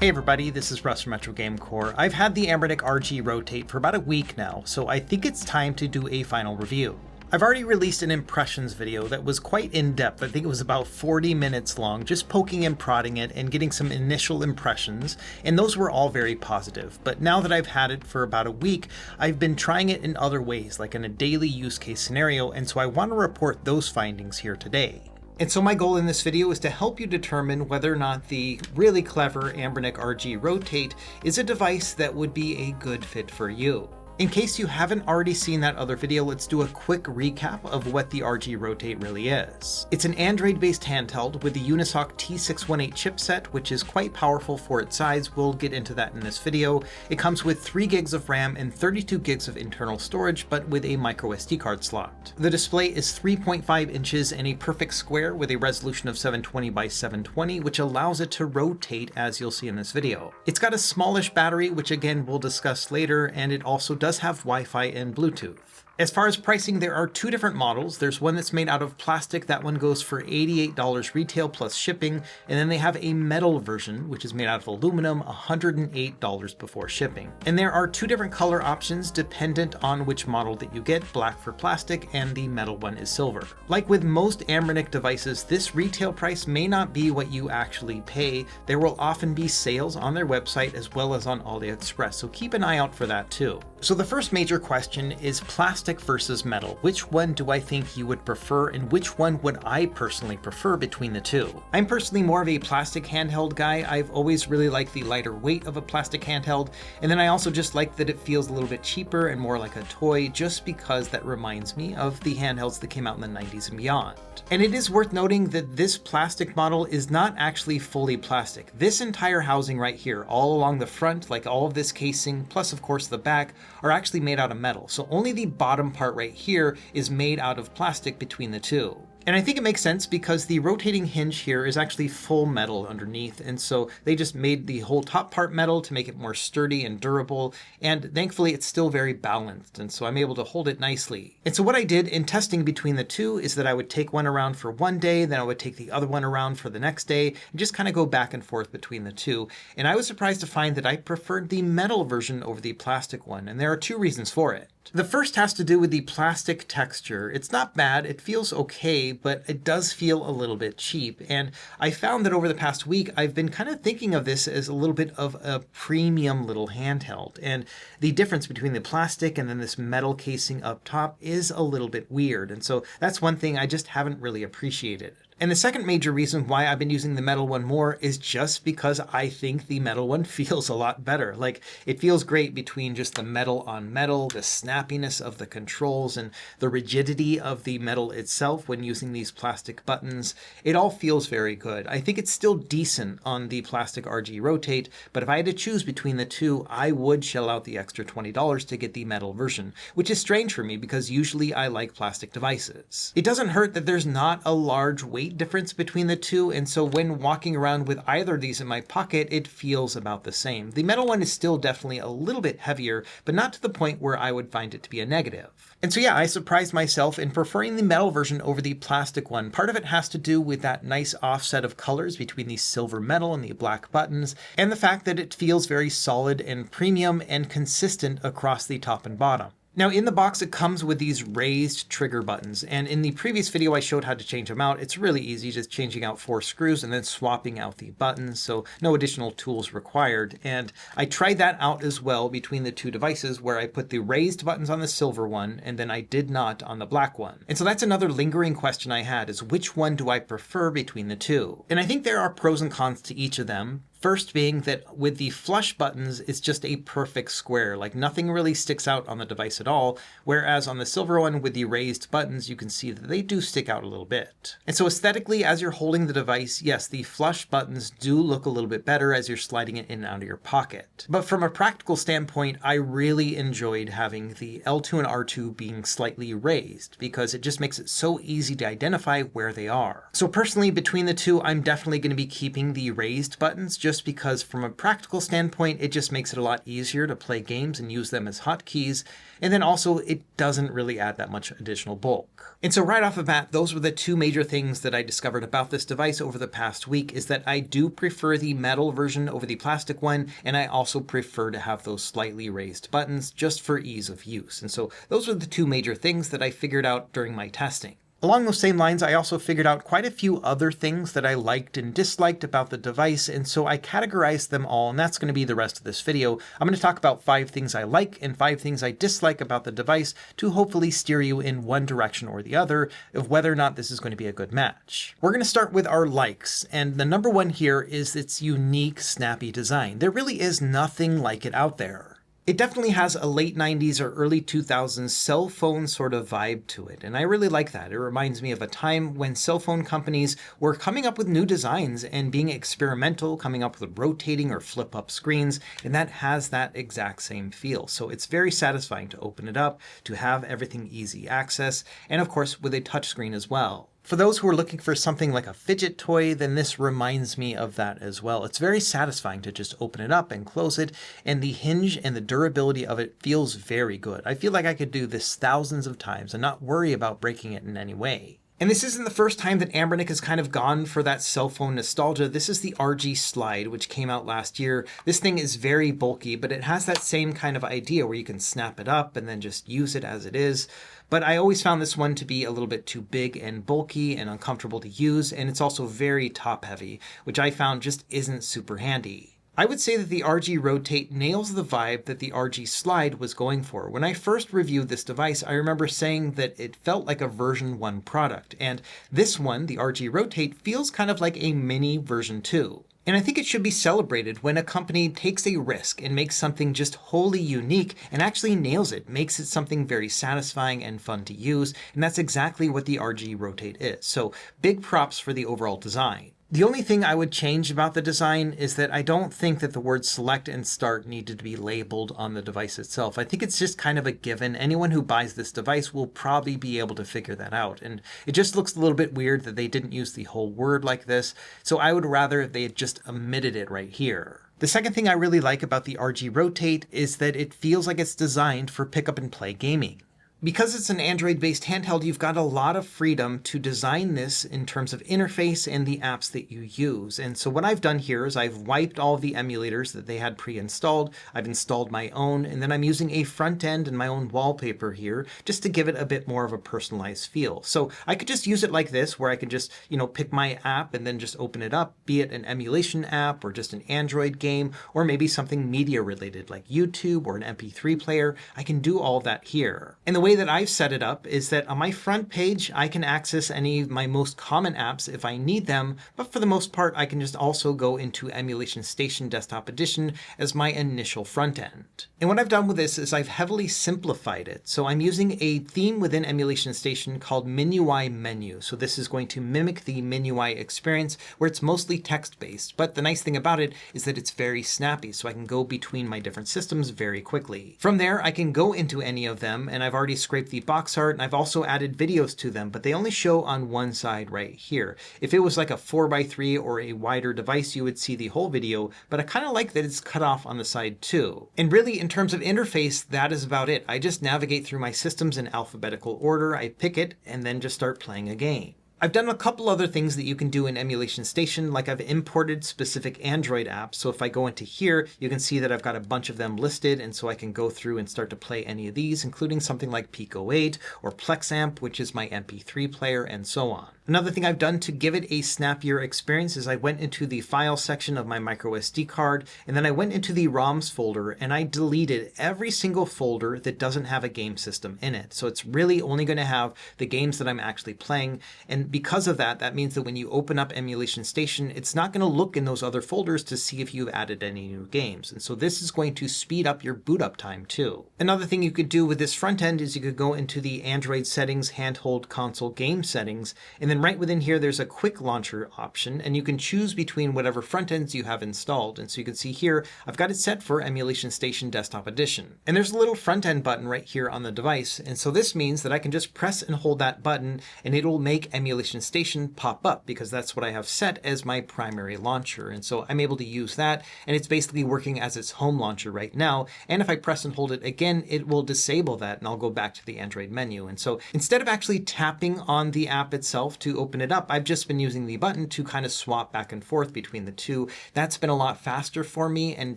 Hey everybody, this is Russ from Retro Game Core. I've had the Anbernic RG Rotate for about a week now, so I think it's time to do a final review. I've already released an impressions video that was quite in-depth. I think it was about 40 minutes long, just poking and prodding it and getting some initial impressions, and those were all very positive. But now that I've had it for about a week, I've been trying it in other ways, like in a daily use case scenario, and so I want to report those findings here today. And so my goal in this video is to help you determine whether or not the really clever Anbernic RG Rotate is a device that would be a good fit for you. In case you haven't already seen that other video, let's do a quick recap of what the RG Rotate really is. It's an Android-based handheld with the Unisoc T618 chipset, which is quite powerful for its size. We'll get into that in this video. It comes with 3 gigs of RAM and 32 gigs of internal storage, but with a micro SD card slot. The display is 3.5 inches and a perfect square with a resolution of 720 by 720, which allows it to rotate, as you'll see in this video. It's got a smallish battery, which again we'll discuss later, and it also does have Wi-Fi and Bluetooth. As far as pricing, there are 2 different models. There's one that's made out of plastic. That one goes for $88 retail plus shipping. And then they have a metal version, which is made out of aluminum, $108 before shipping. And there are 2 different color options dependent on which model that you get, black for plastic and the metal one is silver. Like with most Anbernic devices, this retail price may not be what you actually pay. There will often be sales on their website as well as on AliExpress, so keep an eye out for that too. So the first major question is plastic versus metal. Which one do I think you would prefer, and which one would I personally prefer between the two? I'm personally more of a plastic handheld guy. I've always really liked the lighter weight of a plastic handheld, and then I also just like that it feels a little bit cheaper and more like a toy, just because that reminds me of the handhelds that came out in the 90s and beyond. And it is worth noting that this plastic model is not actually fully plastic. This entire housing right here, all along the front, like all of this casing, plus of course the back, are actually made out of metal. So only the bottom part right here is made out of plastic between the two. And I think it makes sense because the rotating hinge here is actually full metal underneath, and so they just made the whole top part metal to make it more sturdy and durable, and thankfully it's still very balanced, and so I'm able to hold it nicely. And so what I did in testing between the two is that I would take one around for one day, then I would take the other one around for the next day, and just kind of go back and forth between the two. And I was surprised to find that I preferred the metal version over the plastic one, and there are 2 reasons for it. The first has to do with the plastic texture. It's not bad, it feels okay, but it does feel a little bit cheap. And I found that over the past week, I've been kind of thinking of this as a little bit of a premium little handheld. And the difference between the plastic and then this metal casing up top is a little bit weird. And so that's one thing I just haven't really appreciated. And the second major reason why I've been using the metal one more is just because I think the metal one feels a lot better. Like, it feels great between just the metal on metal, the snappiness of the controls, and the rigidity of the metal itself when using these plastic buttons. It all feels very good. I think it's still decent on the plastic RG Rotate, but if I had to choose between the two, I would shell out the extra $20 to get the metal version, which is strange for me because usually I like plastic devices. It doesn't hurt that there's not a large weight difference between the two, and so when walking around with either of these in my pocket, it feels about the same. The metal one is still definitely a little bit heavier, but not to the point where I would find it to be a negative. And so yeah, I surprised myself in preferring the metal version over the plastic one. Part of it has to do with that nice offset of colors between the silver metal and the black buttons, and the fact that it feels very solid and premium and consistent across the top and bottom. Now in the box it comes with these raised trigger buttons, and in the previous video I showed how to change them out. It's really easy, just changing out 4 screws and then swapping out the buttons, so no additional tools required. And I tried that out as well between the 2 devices, where I put the raised buttons on the silver one and then I did not on the black one. And so that's another lingering question I had, is which one do I prefer between the 2? And I think there are pros and cons to each of them. First being that with the flush buttons, it's just a perfect square, like nothing really sticks out on the device at all, whereas on the silver one with the raised buttons, you can see that they do stick out a little bit. And so aesthetically, as you're holding the device, yes, the flush buttons do look a little bit better as you're sliding it in and out of your pocket. But from a practical standpoint, I really enjoyed having the L2 and R2 being slightly raised, because it just makes it so easy to identify where they are. So personally, between the two, I'm definitely going to be keeping the raised buttons, just because from a practical standpoint, it just makes it a lot easier to play games and use them as hotkeys. And then also it doesn't really add that much additional bulk. And so right off the bat, those were the two major things that I discovered about this device over the past week, is that I do prefer the metal version over the plastic one. And I also prefer to have those slightly raised buttons just for ease of use. And so those were the two major things that I figured out during my testing. Along those same lines, I also figured out quite a few other things that I liked and disliked about the device, and so I categorized them all, and that's going to be the rest of this video. I'm going to talk about 5 things I like and 5 things I dislike about the device to hopefully steer you in one direction or the other of whether or not this is going to be a good match. We're going to start with our likes, and the number one here is its unique, snappy design. There really is nothing like it out there. It definitely has a late 90s or early 2000s cell phone sort of vibe to it, and I really like that. It reminds me of a time when cell phone companies were coming up with new designs and being experimental, coming up with rotating or flip-up screens, and that has that exact same feel. So it's very satisfying to open it up, to have everything easy access, and of course with a touchscreen as well. For those who are looking for something like a fidget toy, then this reminds me of that as well. It's very satisfying to just open it up and close it, and the hinge and the durability of it feels very good. I feel like I could do this thousands of times and not worry about breaking it in any way. And this isn't the first time that Anbernic has kind of gone for that cell phone nostalgia. This is the RG Slide, which came out last year. This thing is very bulky, but it has that same kind of idea where you can snap it up and then just use it as it is. But I always found this one to be a little bit too big and bulky and uncomfortable to use, and it's also very top heavy, which I found just isn't super handy. I would say that the RG Rotate nails the vibe that the RG Slide was going for. When I first reviewed this device, I remember saying that it felt like a version 1 product, and this one, the RG Rotate, feels kind of like a mini version 2. And I think it should be celebrated when a company takes a risk and makes something just wholly unique and actually nails it, makes it something very satisfying and fun to use, and that's exactly what the RG Rotate is. So big props for the overall design. The only thing I would change about the design is that I don't think that the words select and start needed to be labeled on the device itself. I think it's just kind of a given. Anyone who buys this device will probably be able to figure that out. And it just looks a little bit weird that they didn't use the whole word like this. So I would rather they had just omitted it right here. The second thing I really like about the RG Rotate is that it feels like it's designed for pick up and play gaming. Because it's an Android-based handheld, you've got a lot of freedom to design this in terms of interface and the apps that you use. And so what I've done here is I've wiped all of the emulators that they had pre-installed. I've installed my own, and then I'm using a front end and my own wallpaper here just to give it a bit more of a personalized feel. So I could just use it like this, where I can just, pick my app and then just open it up, be it an emulation app or just an Android game, or maybe something media related like YouTube or an MP3 player. I can do all that here. And the way that I've set it up is that on my front page, I can access any of my most common apps if I need them, but for the most part, I can just also go into Emulation Station Desktop Edition as my initial front end. And what I've done with this is I've heavily simplified it. So I'm using a theme within Emulation Station called MinUI Menu. So this is going to mimic the MinUI experience where it's mostly text-based, but the nice thing about it is that it's very snappy, so I can go between my different systems very quickly. From there, I can go into any of them, and I've already scraped the box art, and I've also added videos to them, but they only show on one side right here. If it was like a 4x3 or a wider device, you would see the whole video, but I kind of like that it's cut off on the side too. And really, in terms of interface, that is about it. I just navigate through my systems in alphabetical order, I pick it, and then just start playing a game. I've done a couple other things that you can do in Emulation Station, like I've imported specific Android apps. So if I go into here, you can see that I've got a bunch of them listed, and so I can go through and start to play any of these, including something like Pico 8 or Plexamp, which is my MP3 player, and so on. Another thing I've done to give it a snappier experience is I went into the file section of my microSD card, and then I went into the ROMs folder, and I deleted every single folder that doesn't have a game system in it. So it's really only going to have the games that I'm actually playing, and because of that, that means that when you open up Emulation Station, it's not going to look in those other folders to see if you've added any new games. And so this is going to speed up your boot up time too. Another thing you could do with this front end is you could go into the Android settings, handheld console game settings, and then right within here, there's a quick launcher option, and you can choose between whatever front ends you have installed. And so you can see here, I've got it set for Emulation Station Desktop Edition. And there's a little front end button right here on the device. And so this means that I can just press and hold that button, and it'll make Emulation Emulation Station pop up because that's what I have set as my primary launcher. And so I'm able to use that, and it's basically working as its home launcher right now. And if I press and hold it again, it will disable that and I'll go back to the Android menu. And so instead of actually tapping on the app itself to open it up, I've just been using the button to kind of swap back and forth between the two. That's been a lot faster for me and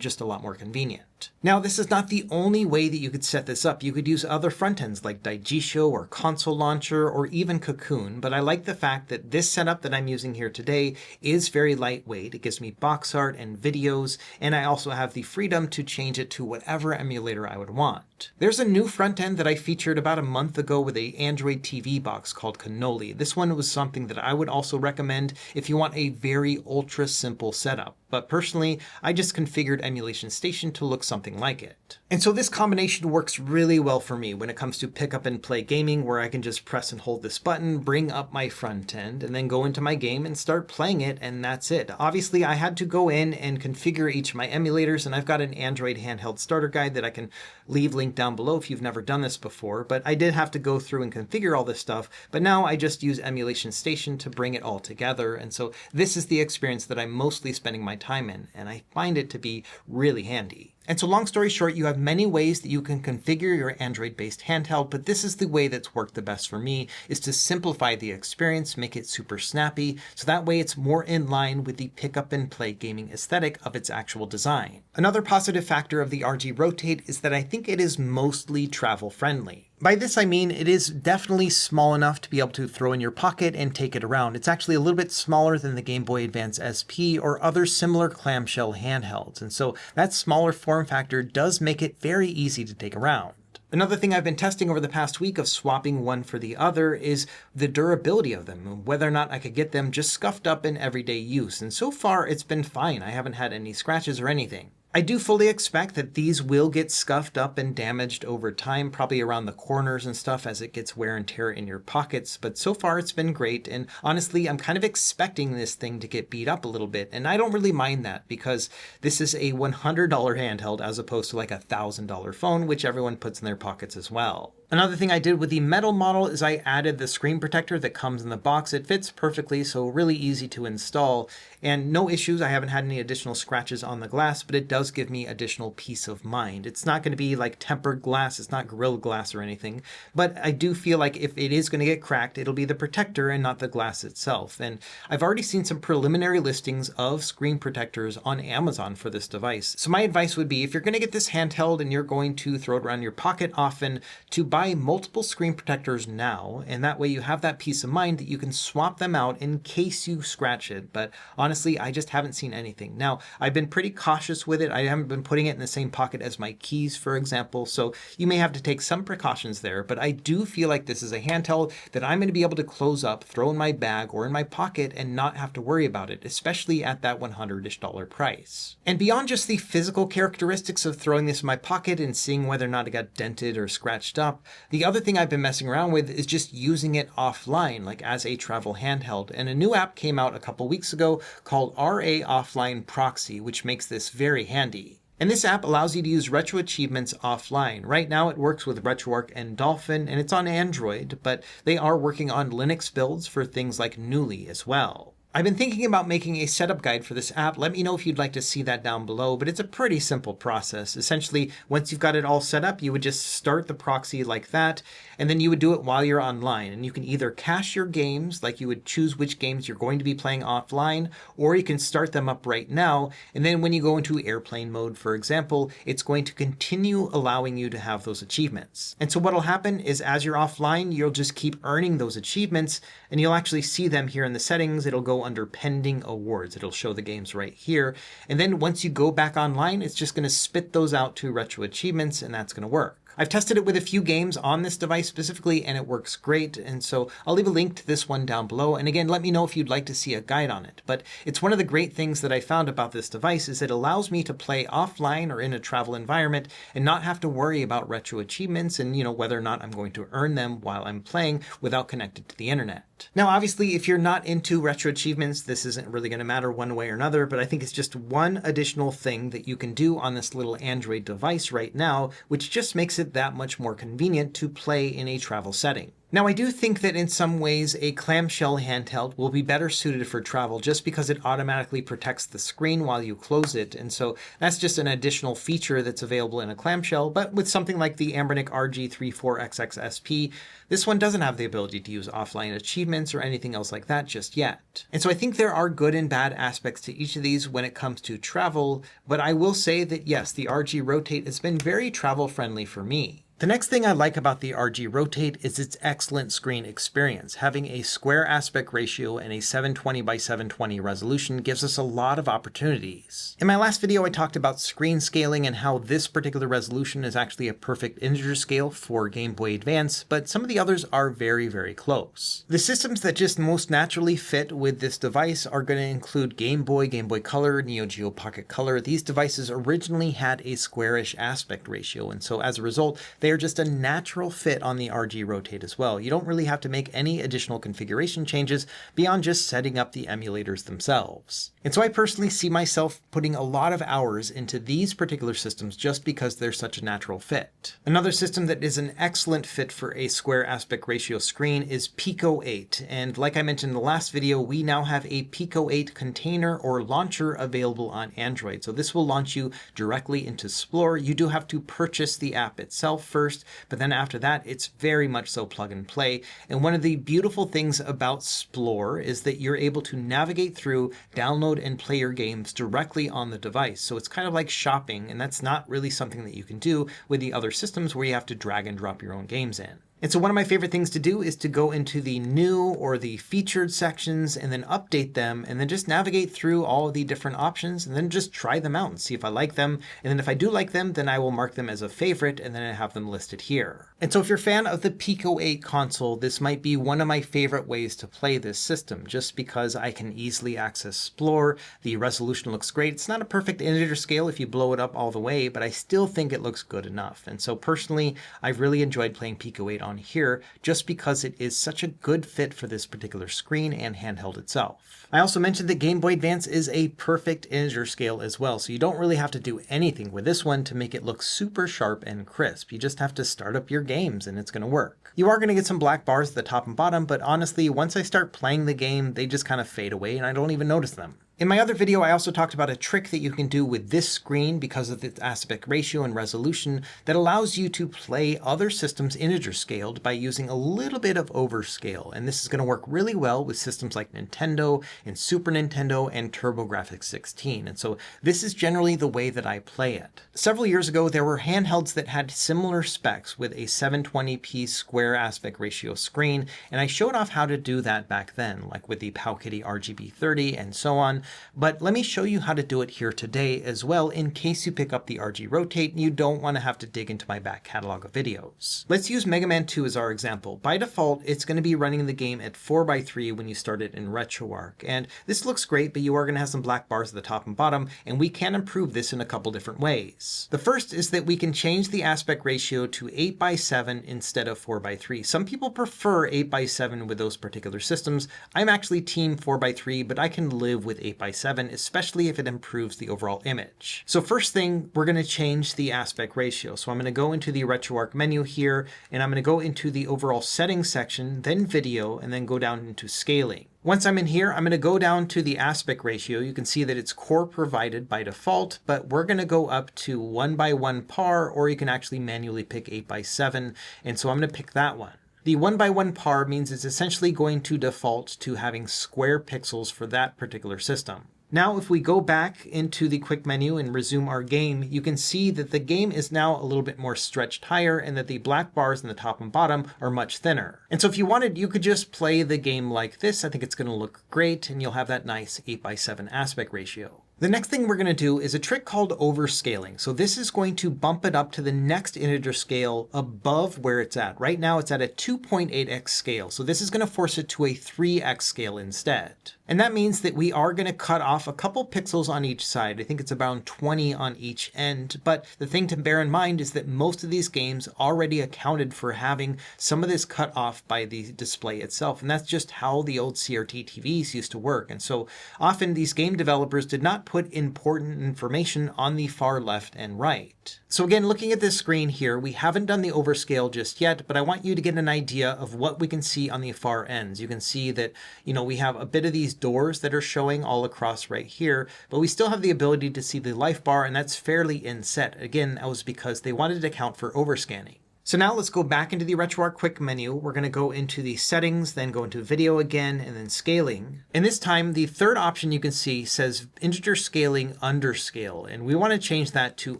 just a lot more convenient. Now, this is not the only way that you could set this up. You could use other front ends like Daigisho or Console Launcher or even Cocoon, but I like the fact that this setup that I'm using here today is very lightweight. It gives me box art and videos, and I also have the freedom to change it to whatever emulator I would want. There's a new front end that I featured about a month ago with an Android TV box called Cannoli. This one was something that I would also recommend if you want a very ultra simple setup. But personally, I just configured Emulation Station to look something like it. And so this combination works really well for me when it comes to pick up and play gaming, where I can just press and hold this button, bring up my front end, and then go into my game and start playing it, and that's it. Obviously, I had to go in and configure each of my emulators, and I've got an Android handheld starter guide that I can leave linked down below if you've never done this before, but I did have to go through and configure all this stuff, but now I just use Emulation Station to bring it all together, and so this is the experience that I'm mostly spending my time in, and I find it to be really handy. And so long story short, you have many ways that you can configure your Android-based handheld, but this is the way that's worked the best for me, is to simplify the experience, make it super snappy, so that way it's more in line with the pick up and play gaming aesthetic of its actual design. Another positive factor of the RG Rotate is that I think it is mostly travel friendly. By this I mean it is definitely small enough to be able to throw in your pocket and take it around. It's actually a little bit smaller than the Game Boy Advance SP or other similar clamshell handhelds, and so that smaller form factor does make it very easy to take around. Another thing I've been testing over the past week of swapping one for the other is the durability of them, whether or not I could get them just scuffed up in everyday use, and so far it's been fine. I haven't had any scratches or anything. I do fully expect that these will get scuffed up and damaged over time, probably around the corners and stuff as it gets wear and tear in your pockets, but so far it's been great, and honestly I'm kind of expecting this thing to get beat up a little bit, and I don't really mind that because this is a $100 handheld as opposed to like a $1,000 phone, which everyone puts in their pockets as well. Another thing I did with the metal model is I added the screen protector that comes in the box. It fits perfectly, so really easy to install, and no issues. I haven't had any additional scratches on the glass, but it does give me additional peace of mind. It's not going to be like tempered glass, it's not Gorilla Glass or anything, but I do feel like if it is going to get cracked, it'll be the protector and not the glass itself. And I've already seen some preliminary listings of screen protectors on Amazon for this device. So my advice would be, if you're going to get this handheld and you're going to throw it around your pocket often, to buy multiple screen protectors now, and that way you have that peace of mind that you can swap them out in case you scratch it. But honestly, I just haven't seen anything. Now, I've been pretty cautious with it. I haven't been putting it in the same pocket as my keys, for example, so you may have to take some precautions there, but I do feel like this is a handheld that I'm going to be able to close up, throw in my bag or in my pocket and not have to worry about it, especially at that $100-ish price. And beyond just the physical characteristics of throwing this in my pocket and seeing whether or not it got dented or scratched up, the other thing I've been messing around with is just using it offline, like as a travel handheld. And a new app came out a couple weeks ago called RA Offline Proxy, which makes this very handy. And this app allows you to use retro achievements offline. Right now it works with RetroArch and Dolphin, and it's on Android, but they are working on Linux builds for things like Newly as well. I've been thinking about making a setup guide for this app. Let me know if you'd like to see that down below, but it's a pretty simple process. Essentially, once you've got it all set up, you would just start the proxy like that, and then you would do it while you're online. And you can either cache your games, like you would choose which games you're going to be playing offline, or you can start them up right now, and then when you go into airplane mode, for example, it's going to continue allowing you to have those achievements. And so what'll happen is as you're offline, you'll just keep earning those achievements, and you'll actually see them here in the settings. It'll go under pending awards. It'll show the games right here. And then once you go back online, it's just going to spit those out to retro achievements, and that's going to work. I've tested it with a few games on this device specifically, and it works great. And so I'll leave a link to this one down below. And again, let me know if you'd like to see a guide on it. But it's one of the great things that I found about this device is it allows me to play offline or in a travel environment and not have to worry about retro achievements and, whether or not I'm going to earn them while I'm playing without connected to the internet. Now, obviously, if you're not into retro achievements, this isn't really going to matter one way or another, but I think it's just one additional thing that you can do on this little Android device right now, which just makes it that much more convenient to play in a travel setting. Now, I do think that in some ways a clamshell handheld will be better suited for travel just because it automatically protects the screen while you close it. And so that's just an additional feature that's available in a clamshell. But with something like the Anbernic RG 34XX this one doesn't have the ability to use offline achievements or anything else like that just yet. And so I think there are good and bad aspects to each of these when it comes to travel. But I will say that yes, the RG Rotate has been very travel friendly for me. The next thing I like about the RG Rotate is its excellent screen experience. Having a square aspect ratio and a 720 by 720 resolution gives us a lot of opportunities. In my last video, I talked about screen scaling and how this particular resolution is actually a perfect integer scale for Game Boy Advance, but some of the others are very, very close. The systems that just most naturally fit with this device are going to include Game Boy, Game Boy Color, Neo Geo Pocket Color. These devices originally had a squarish aspect ratio, and so as a result, they are just a natural fit on the RG Rotate as well. You don't really have to make any additional configuration changes beyond just setting up the emulators themselves. And so I personally see myself putting a lot of hours into these particular systems just because they're such a natural fit. Another system that is an excellent fit for a square aspect ratio screen is Pico 8. And like I mentioned in the last video, we now have a Pico 8 container or launcher available on Android. So this will launch you directly into Explore. You do have to purchase the app itself first, but then after that, it's very much so plug and play. And one of the beautiful things about Explore is that you're able to navigate through, download and play your games directly on the device. So it's kind of like shopping, and that's not really something that you can do with the other systems where you have to drag and drop your own games in. And so one of my favorite things to do is to go into the new or the featured sections and then update them and then just navigate through all of the different options and then just try them out and see if I like them. And then if I do like them, then I will mark them as a favorite and then I have them listed here. And so if you're a fan of the Pico 8 console, this might be one of my favorite ways to play this system just because I can easily access Explore. The resolution looks great. It's not a perfect integer scale if you blow it up all the way, but I still think it looks good enough. And so personally, I've really enjoyed playing Pico 8 on here just because it is such a good fit for this particular screen and handheld itself. I also mentioned that Game Boy Advance is a perfect integer scale as well, so you don't really have to do anything with this one to make it look super sharp and crisp. You just have to start up your games and it's going to work. You are going to get some black bars at the top and bottom, but honestly, once I start playing the game, they just kind of fade away and I don't even notice them. In my other video, I also talked about a trick that you can do with this screen because of its aspect ratio and resolution that allows you to play other systems integer scaled by using a little bit of overscale. And this is going to work really well with systems like Nintendo and Super Nintendo and TurboGrafx-16. And so this is generally the way that I play it. Several years ago, there were handhelds that had similar specs with a 720p square aspect ratio screen. And I showed off how to do that back then, like with the Powkiddy RGB30 and so on. But let me show you how to do it here today as well in case you pick up the RG Rotate and you don't want to have to dig into my back catalog of videos. Let's use Mega Man 2 as our example. By default, it's going to be running the game at 4:3 when you start it in RetroArch. And this looks great, but you are going to have some black bars at the top and bottom, and we can improve this in a couple different ways. The first is that we can change the aspect ratio to 8:7 instead of 4:3. Some people prefer 8:7 with those particular systems. I'm actually team 4:3, but I can live with 8:7, especially if it improves the overall image. So first thing, we're going to change the aspect ratio. So I'm going to go into the RetroArch menu here, and I'm going to go into the overall settings section, then video, and then go down into scaling. Once I'm in here, I'm going to go down to the aspect ratio. You can see that it's core provided by default, but we're going to go up to 1:1 par, or you can actually manually pick 8:7. And so I'm going to pick that one. The 1:1 par means it's essentially going to default to having square pixels for that particular system. Now, if we go back into the quick menu and resume our game, you can see that the game is now a little bit more stretched higher and that the black bars in the top and bottom are much thinner. And so if you wanted, you could just play the game like this. I think it's going to look great and you'll have that nice 8:7 aspect ratio. The next thing we're going to do is a trick called overscaling. So this is going to bump it up to the next integer scale above where it's at. Right now it's at a 2.8x scale. So this is going to force it to a 3x scale instead. And that means that we are going to cut off a couple pixels on each side. I think it's around 20 on each end. But the thing to bear in mind is that most of these games already accounted for having some of this cut off by the display itself. And that's just how the old CRT TVs used to work. And so often these game developers did not put important information on the far left and right. So again, looking at this screen here, we haven't done the overscale just yet, but I want you to get an idea of what we can see on the far ends. You can see that, we have a bit of these doors that are showing all across right here, but we still have the ability to see the life bar, and that's fairly inset. Again, that was because they wanted to account for overscanning. So now let's go back into the RetroArch quick menu. We're going to go into the settings, then go into video again, and then scaling. And this time, the third option you can see says integer scaling underscale, and we want to change that to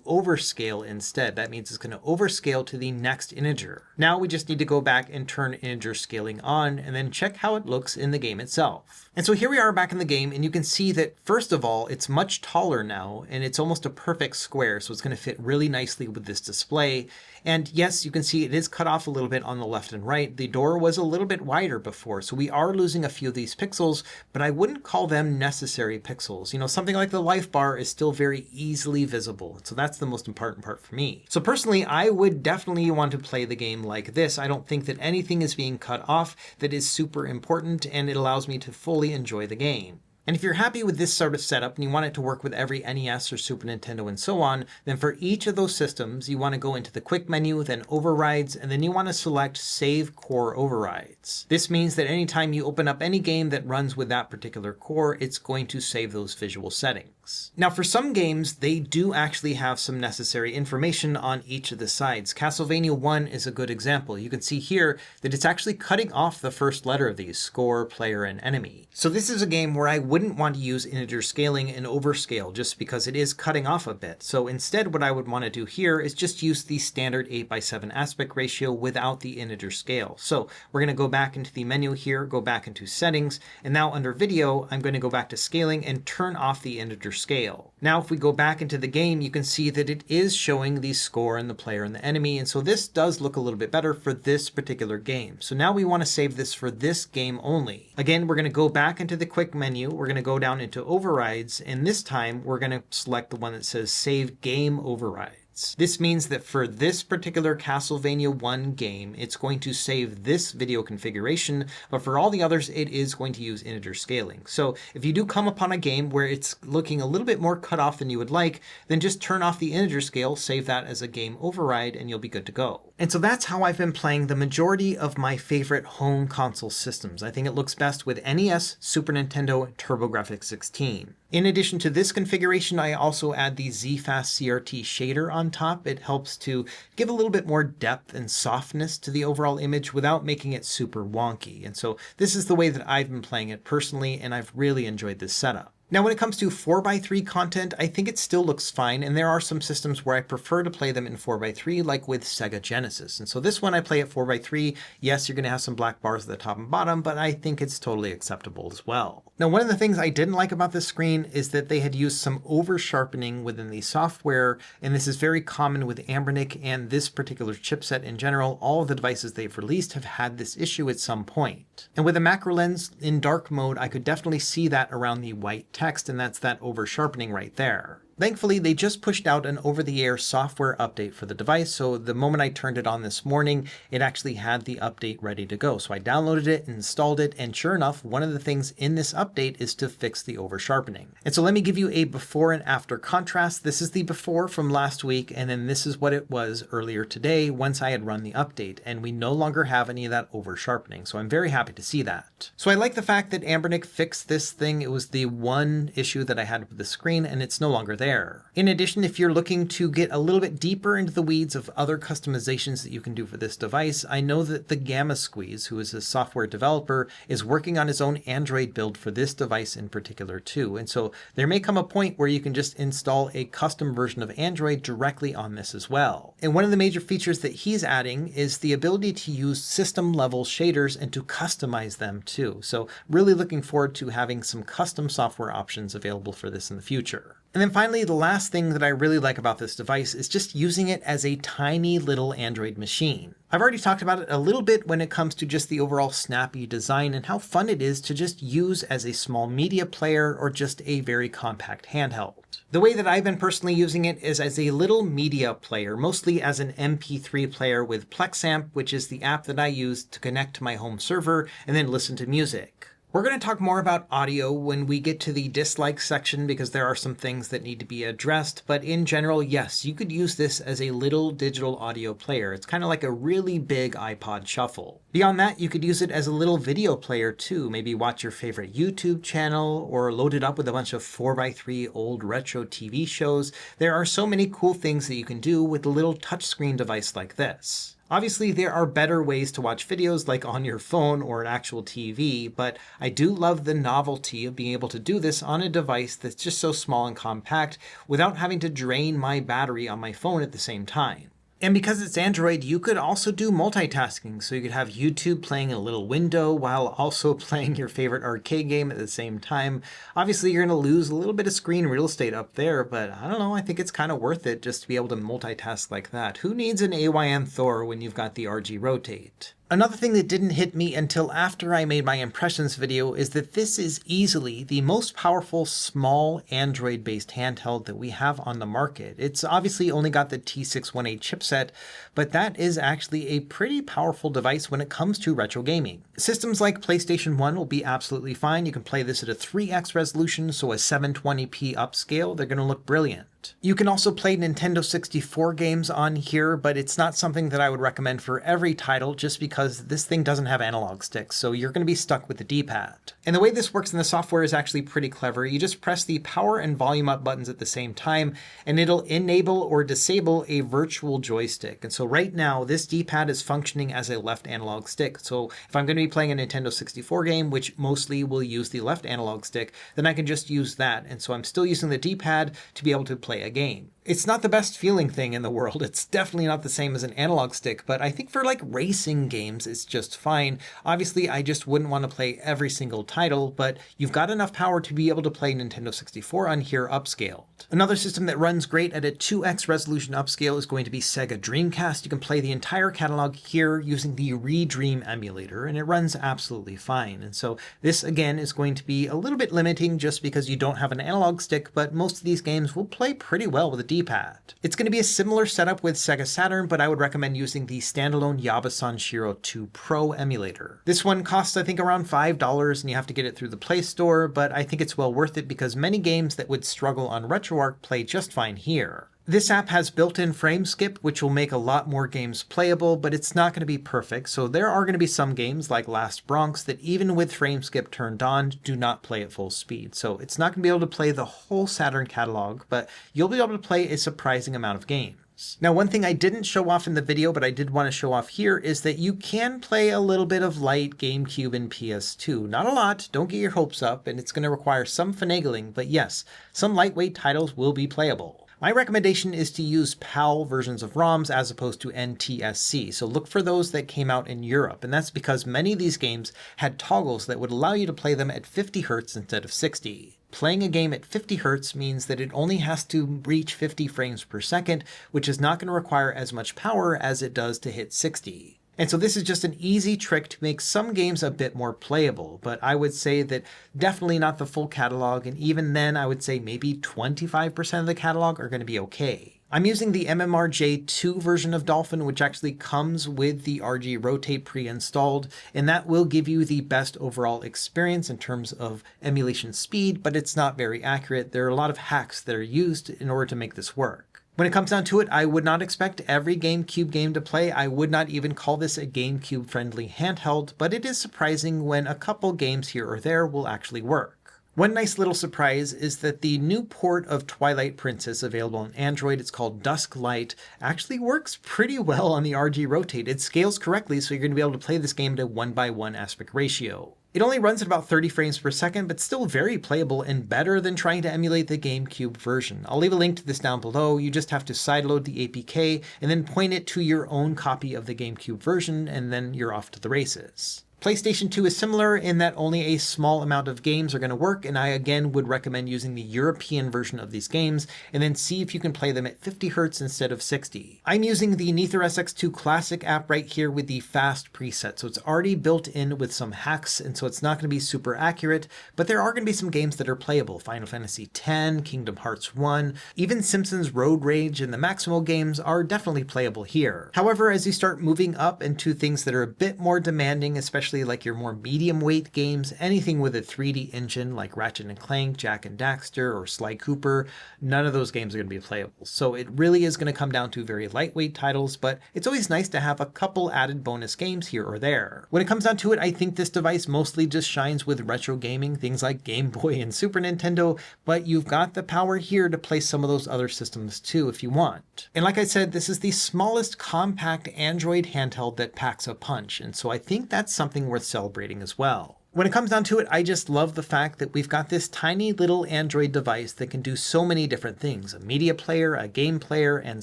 overscale instead. That means it's going to overscale to the next integer. Now we just need to go back and turn integer scaling on, and then check how it looks in the game itself. And so here we are back in the game, and you can see that first of all, it's much taller now, and it's almost a perfect square, so it's going to fit really nicely with this display. And yes, you can see it is cut off a little bit on the left and right. The door was a little bit wider before, so we are losing a few of these pixels, but I wouldn't call them necessary pixels. Something like the life bar is still very easily visible, so that's the most important part for me. So personally, I would definitely want to play the game like this. I don't think that anything is being cut off that is super important, and it allows me to fully enjoy the game. And if you're happy with this sort of setup and you want it to work with every NES or Super Nintendo and so on, then for each of those systems, you want to go into the quick menu, then overrides, and then you want to select Save Core Overrides. This means that anytime you open up any game that runs with that particular core, it's going to save those visual settings. Now for some games, they do actually have some necessary information on each of the sides. Castlevania 1 is a good example. You can see here that it's actually cutting off the first letter of these, score, player, and enemy. So this is a game where I wouldn't want to use integer scaling and overscale just because it is cutting off a bit. So instead what I would want to do here is just use the standard 8:7 aspect ratio without the integer scale. So we're going to go back into the menu here, go back into settings, and now under video, I'm going to go back to scaling and turn off the integer scale. Now if we go back into the game, you can see that it is showing the score and the player and the enemy, and so this does look a little bit better for this particular game. So now we want to save this for this game only. Again, we're going to go back into the quick menu, we're going to go down into overrides, and this time we're going to select the one that says Save Game Overrides. This means that for this particular Castlevania 1 game, it's going to save this video configuration, but for all the others, it is going to use integer scaling. So if you do come upon a game where it's looking a little bit more cut off than you would like, then just turn off the integer scale, save that as a game override, and you'll be good to go. And so that's how I've been playing the majority of my favorite home console systems. I think it looks best with NES, Super Nintendo, and TurboGrafx 16. In addition to this configuration, I also add the ZFast CRT shader on top. It helps to give a little bit more depth and softness to the overall image without making it super wonky. And so this is the way that I've been playing it personally, and I've really enjoyed this setup. Now, when it comes to 4:3 content, I think it still looks fine, and there are some systems where I prefer to play them in 4:3, like with Sega Genesis. And so this one I play at 4:3. Yes, you're going to have some black bars at the top and bottom, but I think it's totally acceptable as well. Now, one of the things I didn't like about this screen is that they had used some over-sharpening within the software, and this is very common with Anbernic and this particular chipset in general. All of the devices they've released have had this issue at some point. And with a macro lens in dark mode, I could definitely see that around the white text, and that's that over sharpening right there. Thankfully, they just pushed out an over-the-air software update for the device, so the moment I turned it on this morning, it actually had the update ready to go. So I downloaded it, installed it, and sure enough, one of the things in this update is to fix the over-sharpening. And so let me give you a before and after contrast. This is the before from last week, and then this is what it was earlier today once I had run the update, and we no longer have any of that over-sharpening, so I'm very happy to see that. So I like the fact that Anbernic fixed this thing. It was the one issue that I had with the screen, and it's no longer there. In addition, if you're looking to get a little bit deeper into the weeds of other customizations that you can do for this device, I know that the Gamma Squeeze, who is a software developer, is working on his own Android build for this device in particular too. And so there may come a point where you can just install a custom version of Android directly on this as well. And one of the major features that he's adding is the ability to use system level shaders and to customize them too. So really looking forward to having some custom software options available for this in the future. And then finally, the last thing that I really like about this device is just using it as a tiny little Android machine. I've already talked about it a little bit when it comes to just the overall snappy design and how fun it is to just use as a small media player or just a very compact handheld. The way that I've been personally using it is as a little media player, mostly as an MP3 player with PlexAmp, which is the app that I use to connect to my home server and then listen to music. We're going to talk more about audio when we get to the dislikes section because there are some things that need to be addressed, but in general, yes, you could use this as a little digital audio player. It's kind of like a really big iPod Shuffle. Beyond that, you could use it as a little video player too. Maybe watch your favorite YouTube channel or load it up with a bunch of 4x3 old retro TV shows. There are so many cool things that you can do with a little touchscreen device like this. Obviously, there are better ways to watch videos like on your phone or an actual TV, but I do love the novelty of being able to do this on a device that's just so small and compact without having to drain my battery on my phone at the same time. And because it's Android, you could also do multitasking. So you could have YouTube playing in a little window while also playing your favorite arcade game at the same time. Obviously, you're going to lose a little bit of screen real estate up there, but I don't know, I think it's kind of worth it just to be able to multitask like that. Who needs an AYM Thor when you've got the RG Rotate? Another thing that didn't hit me until after I made my impressions video is that this is easily the most powerful small Android-based handheld that we have on the market. It's obviously only got the T618 chipset, but that is actually a pretty powerful device when it comes to retro gaming. Systems like PlayStation 1 will be absolutely fine. You can play this at a 3x resolution, so a 720p upscale. They're going to look brilliant. You can also play Nintendo 64 games on here, but it's not something that I would recommend for every title just because this thing doesn't have analog sticks, so you're going to be stuck with the D-pad. And the way this works in the software is actually pretty clever. You just press the power and volume up buttons at the same time, and it'll enable or disable a virtual joystick. And so right now, this D-pad is functioning as a left analog stick. So if I'm going to be playing a Nintendo 64 game, which mostly will use the left analog stick, then I can just use that. And so I'm still using the D-pad to be able to play a game. It's not the best feeling thing in the world. It's definitely not the same as an analog stick, but I think for like racing games, it's just fine. Obviously, I just wouldn't want to play every single title, but you've got enough power to be able to play Nintendo 64 on here upscaled. Another system that runs great at a 2x resolution upscale is going to be Sega Dreamcast. You can play the entire catalog here using the Redream emulator, and it runs absolutely fine. And so this, again, is going to be a little bit limiting just because you don't have an analog stick, but most of these games will play pretty well with a D-pad. It's going to be a similar setup with Sega Saturn, but I would recommend using the standalone Yabasan Shiro 2 Pro emulator. This one costs, I think, around $5, and you have to get it through the Play Store, but I think it's well worth it because many games that would struggle on RetroArch play just fine here. This app has built-in frame skip, which will make a lot more games playable, but it's not going to be perfect. So there are going to be some games like Last Bronx that even with frame skip turned on, do not play at full speed. So it's not going to be able to play the whole Saturn catalog, but you'll be able to play a surprising amount of games. Now, one thing I didn't show off in the video, but I did want to show off here is that you can play a little bit of light GameCube and PS2. Not a lot, don't get your hopes up, and it's going to require some finagling, but yes, some lightweight titles will be playable. My recommendation is to use PAL versions of ROMs as opposed to NTSC, so look for those that came out in Europe, and that's because many of these games had toggles that would allow you to play them at 50 Hz instead of 60. Playing a game at 50 Hz means that it only has to reach 50 frames per second, which is not going to require as much power as it does to hit 60. And so this is just an easy trick to make some games a bit more playable, but I would say that definitely not the full catalog, and even then I would say maybe 25% of the catalog are going to be okay. I'm using the MMRJ2 version of Dolphin, which actually comes with the RG Rotate pre-installed, and that will give you the best overall experience in terms of emulation speed, but it's not very accurate. There are a lot of hacks that are used in order to make this work. When it comes down to it, I would not expect every GameCube game to play. I would not even call this a GameCube-friendly handheld, but it is surprising when a couple games here or there will actually work. One nice little surprise is that the new port of Twilight Princess available on Android, it's called Dusk Light, actually works pretty well on the RG Rotate. It scales correctly, so you're going to be able to play this game at a 1:1 aspect ratio. It only runs at about 30 frames per second, but still very playable and better than trying to emulate the GameCube version. I'll leave a link to this down below. You just have to sideload the APK and then point it to your own copy of the GameCube version, and then you're off to the races. PlayStation 2 is similar in that only a small amount of games are going to work, and I again would recommend using the European version of these games and then see if you can play them at 50 Hz instead of 60. I'm using the Neither SX2 Classic app right here with the fast preset, so it's already built in with some hacks, and so it's not going to be super accurate, but there are going to be some games that are playable. Final Fantasy X, Kingdom Hearts 1, even Simpsons Road Rage and the Maximo games are definitely playable here. However, as you start moving up into things that are a bit more demanding, especially especially like your more medium weight games, anything with a 3D engine like Ratchet and Clank, Jak and Daxter, or Sly Cooper, none of those games are going to be playable. So it really is going to come down to very lightweight titles, but it's always nice to have a couple added bonus games here or there. When it comes down to it, I think this device mostly just shines with retro gaming, things like Game Boy and Super Nintendo, but you've got the power here to play some of those other systems too if you want. And like I said, this is the smallest compact Android handheld that packs a punch, and so I think that's something worth celebrating as well. When it comes down to it, I just love the fact that we've got this tiny little Android device that can do so many different things, a media player, a game player, and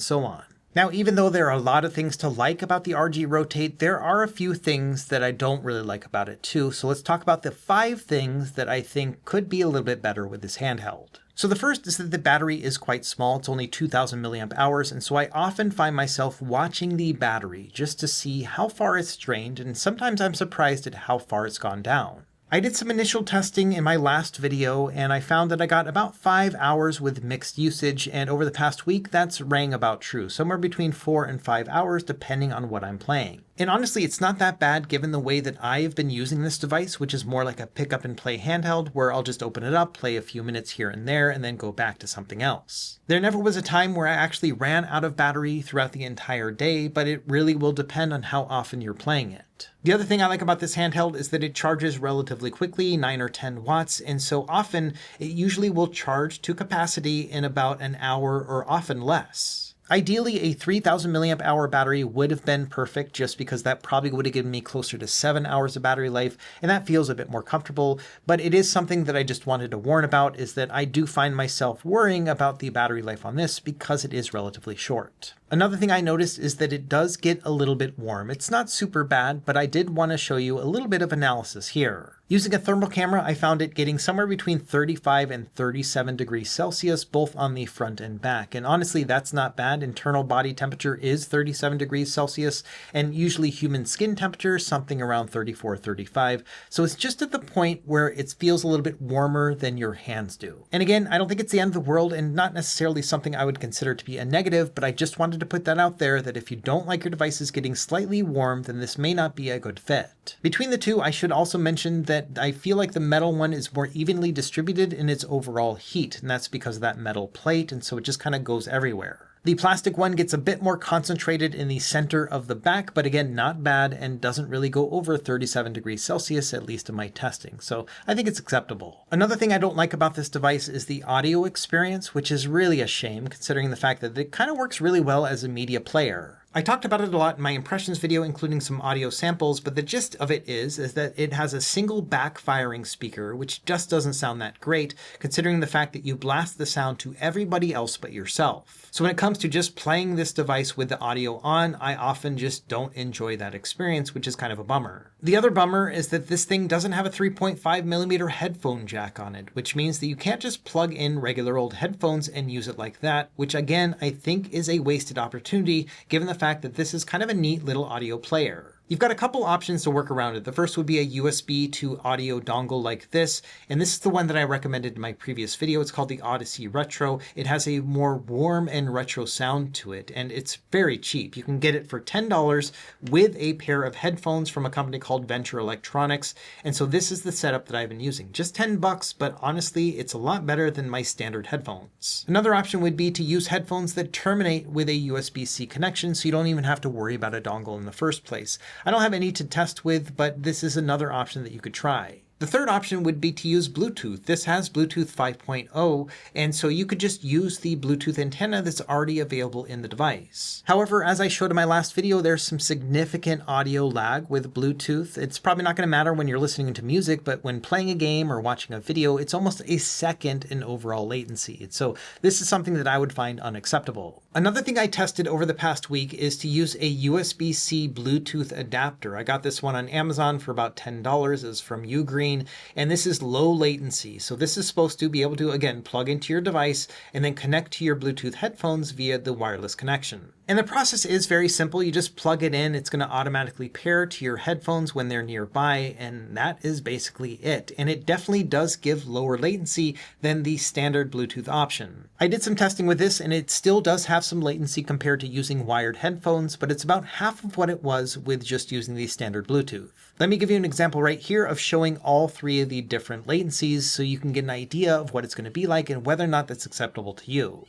so on. Now, even though there are a lot of things to like about the RG Rotate, there are a few things that I don't really like about it too. So let's talk about the 5 things that I think could be a little bit better with this handheld. So the first is that the battery is quite small. It's only 2000 milliamp hours. And so I often find myself watching the battery just to see how far it's drained. And sometimes I'm surprised at how far it's gone down. I did some initial testing in my last video, and I found that I got about 5 hours with mixed usage, and over the past week, that's rang about true, somewhere between 4 and 5 hours, depending on what I'm playing. And honestly, it's not that bad given the way that I have been using this device, which is more like a pick up and play handheld, where I'll just open it up, play a few minutes here and there, and then go back to something else. There never was a time where I actually ran out of battery throughout the entire day, but it really will depend on how often you're playing it. The other thing I like about this handheld is that it charges relatively quickly, 9 or 10 watts, and so often it usually will charge to capacity in about an hour or often less. Ideally, a 3000 milliamp hour battery would have been perfect just because that probably would have given me closer to 7 hours of battery life, and that feels a bit more comfortable, but it is something that I just wanted to warn about, is that I do find myself worrying about the battery life on this because it is relatively short. Another thing I noticed is that it does get a little bit warm. It's not super bad, but I did want to show you a little bit of analysis here. Using a thermal camera, I found it getting somewhere between 35 and 37 degrees Celsius, both on the front and back. And honestly, that's not bad. Internal body temperature is 37 degrees Celsius, and usually human skin temperature is something around 34, 35. So it's just at the point where it feels a little bit warmer than your hands do. And again, I don't think it's the end of the world and not necessarily something I would consider to be a negative, but I just wanted to put that out there that if you don't like your devices getting slightly warm, then this may not be a good fit. Between the two, I should also mention that I feel like the metal one is more evenly distributed in its overall heat, and that's because of that metal plate, and so it just kind of goes everywhere. The plastic one gets a bit more concentrated in the center of the back, but again, not bad and doesn't really go over 37 degrees Celsius, at least in my testing. So I think it's acceptable. Another thing I don't like about this device is the audio experience, which is really a shame considering the fact that it kind of works really well as a media player. I talked about it a lot in my impressions video, including some audio samples, but the gist of it is that it has a single backfiring speaker, which just doesn't sound that great, considering the fact that you blast the sound to everybody else but yourself. So when it comes to just playing this device with the audio on, I often just don't enjoy that experience, which is kind of a bummer. The other bummer is that this thing doesn't have a 3.5mm headphone jack on it, which means that you can't just plug in regular old headphones and use it like that, which again, I think is a wasted opportunity given the fact that this is kind of a neat little audio player. You've got a couple options to work around it. The first would be a USB to audio dongle like this, and this is the one that I recommended in my previous video. It's called the Odyssey Retro. It has a more warm and retro sound to it, and it's very cheap. You can get it for $10 with a pair of headphones from a company called Venture Electronics, and so this is the setup that I've been using. Just $10, but honestly, it's a lot better than my standard headphones. Another option would be to use headphones that terminate with a USB-C connection, so you don't even have to worry about a dongle in the first place. I don't have any to test with, but this is another option that you could try. The third option would be to use Bluetooth. This has Bluetooth 5.0, and so you could just use the Bluetooth antenna that's already available in the device. However, as I showed in my last video, there's some significant audio lag with Bluetooth. It's probably not going to matter when you're listening to music, but when playing a game or watching a video, it's almost a second in overall latency. So this is something that I would find unacceptable. Another thing I tested over the past week is to use a USB-C Bluetooth adapter. I got this one on Amazon for about $10. It's from Ugreen. And this is low latency. So this is supposed to be able to, again, plug into your device and then connect to your Bluetooth headphones via the wireless connection. And the process is very simple. You just plug it in. It's going to automatically pair to your headphones when they're nearby. And that is basically it. And it definitely does give lower latency than the standard Bluetooth option. I did some testing with this and it still does have some latency compared to using wired headphones, but it's about half of what it was with just using the standard Bluetooth. Let me give you an example right here of showing all three of the different latencies so you can get an idea of what it's going to be like and whether or not that's acceptable to you.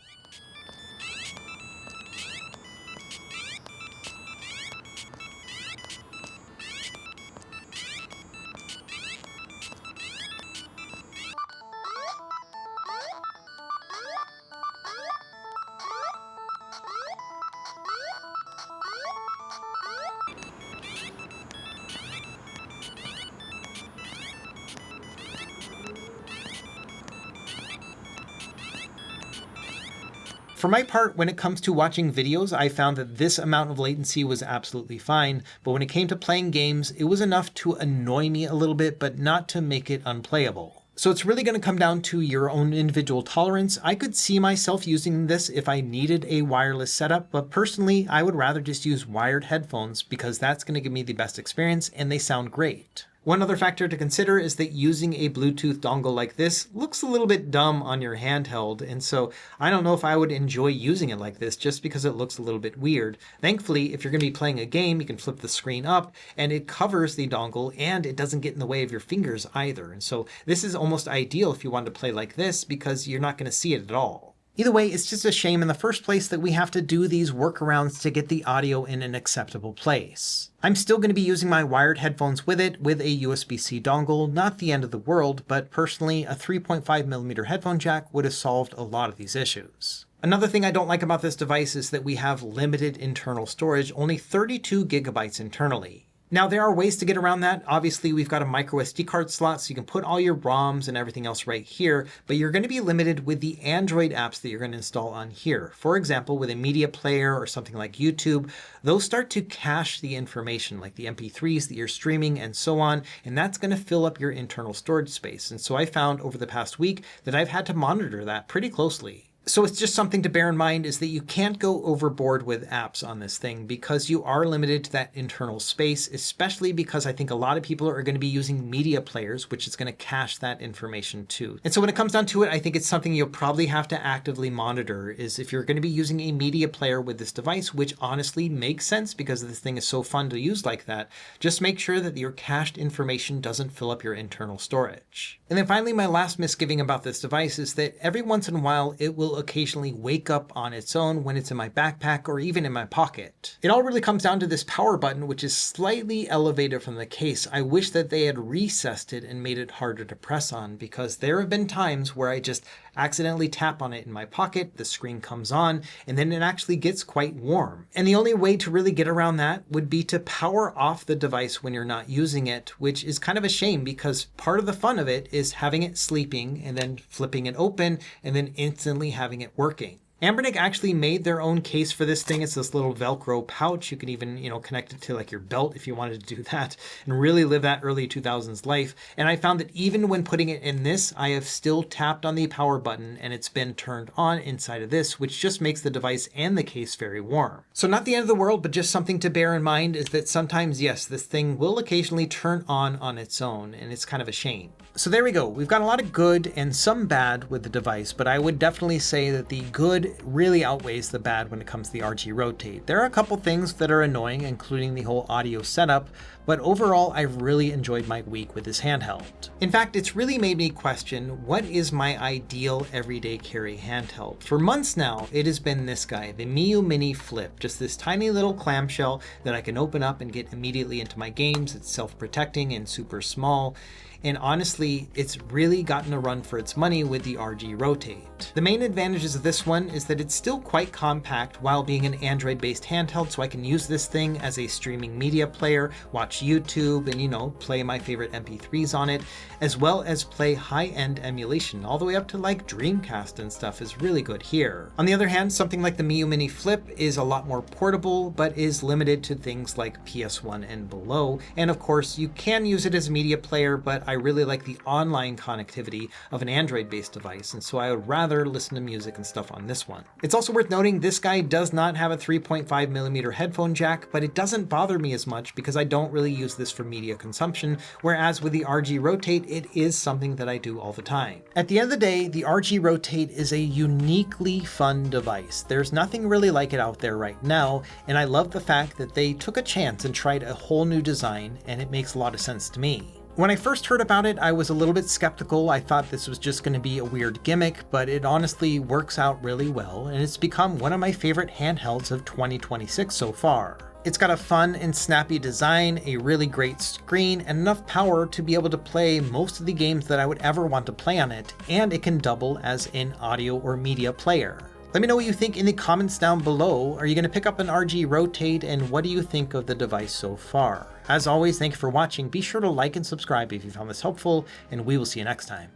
For my part, when it comes to watching videos, I found that this amount of latency was absolutely fine, but when it came to playing games, it was enough to annoy me a little bit, but not to make it unplayable. So it's really going to come down to your own individual tolerance. I could see myself using this if I needed a wireless setup, but personally, I would rather just use wired headphones because that's going to give me the best experience and they sound great. One other factor to consider is that using a Bluetooth dongle like this looks a little bit dumb on your handheld, and so I don't know if I would enjoy using it like this just because it looks a little bit weird. Thankfully, if you're going to be playing a game, you can flip the screen up and it covers the dongle and it doesn't get in the way of your fingers either. And so this is almost ideal if you want to play like this because you're not going to see it at all. Either way, it's just a shame in the first place that we have to do these workarounds to get the audio in an acceptable place. I'm still going to be using my wired headphones with it with a USB-C dongle, not the end of the world, but personally a 3.5mm headphone jack would have solved a lot of these issues. Another thing I don't like about this device is that we have limited internal storage, only 32 gigabytes internally. Now, there are ways to get around that. Obviously, we've got a micro SD card slot, so you can put all your ROMs and everything else right here, but you're going to be limited with the Android apps that you're going to install on here. For example, with a media player or something like YouTube, those start to cache the information, like the MP3s that you're streaming and so on, and that's going to fill up your internal storage space. And so I found over the past week that I've had to monitor that pretty closely. So it's just something to bear in mind is that you can't go overboard with apps on this thing because you are limited to that internal space, especially because I think a lot of people are going to be using media players, which is going to cache that information too. And so when it comes down to it, I think it's something you'll probably have to actively monitor is if you're going to be using a media player with this device, which honestly makes sense because this thing is so fun to use like that, just make sure that your cached information doesn't fill up your internal storage. And then finally, my last misgiving about this device is that every once in a while, it will occasionally wake up on its own when it's in my backpack or even in my pocket. It all really comes down to this power button, which is slightly elevated from the case. I wish that they had recessed it and made it harder to press on because there have been times where I just accidentally tap on it in my pocket, the screen comes on, and then it actually gets quite warm. And the only way to really get around that would be to power off the device when you're not using it, which is kind of a shame because part of the fun of it is having it sleeping and then flipping it open and then instantly having it working. Anbernic actually made their own case for this thing. It's this little Velcro pouch. You can even, connect it to like your belt if you wanted to do that and really live that early 2000s life. And I found that even when putting it in this, I have still tapped on the power button and it's been turned on inside of this, which just makes the device and the case very warm. So not the end of the world, but just something to bear in mind is that sometimes, yes, this thing will occasionally turn on its own, and it's kind of a shame. So there we go. We've got a lot of good and some bad with the device, but I would definitely say that the good really outweighs the bad when it comes to the RG Rotate. There are a couple things that are annoying, including the whole audio setup, but overall I've really enjoyed my week with this handheld. In fact, it's really made me question what is my ideal everyday carry handheld. For months now, it has been this guy, the Miu Mini Flip, just this tiny little clamshell that I can open up and get immediately into my games. It's self-protecting and super small. And honestly, it's really gotten a run for its money with the RG Rotate. The main advantages of this one is that it's still quite compact while being an Android-based handheld, so I can use this thing as a streaming media player, watch watch YouTube and, play my favorite MP3s on it, as well as play high-end emulation, all the way up to like Dreamcast and stuff is really good here. On the other hand, something like the Miyoo Mini Flip is a lot more portable, but is limited to things like PS1 and below. And of course, you can use it as a media player, but I really like the online connectivity of an Android-based device, and so I would rather listen to music and stuff on this one. It's also worth noting this guy does not have a 3.5mm headphone jack, but it doesn't bother me as much because I don't really use this for media consumption, whereas with the RG Rotate, it is something that I do all the time. At the end of the day, the RG Rotate is a uniquely fun device. There's nothing really like it out there right now, and I love the fact that they took a chance and tried a whole new design, and it makes a lot of sense to me. When I first heard about it, I was a little bit skeptical. I thought this was just going to be a weird gimmick, but it honestly works out really well, and it's become one of my favorite handhelds of 2026 so far. It's got a fun and snappy design, a really great screen, and enough power to be able to play most of the games that I would ever want to play on it, and it can double as an audio or media player. Let me know what you think in the comments down below. Are you going to pick up an RG Rotate, and what do you think of the device so far? As always, thank you for watching. Be sure to like and subscribe if you found this helpful, and we will see you next time.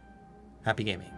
Happy gaming.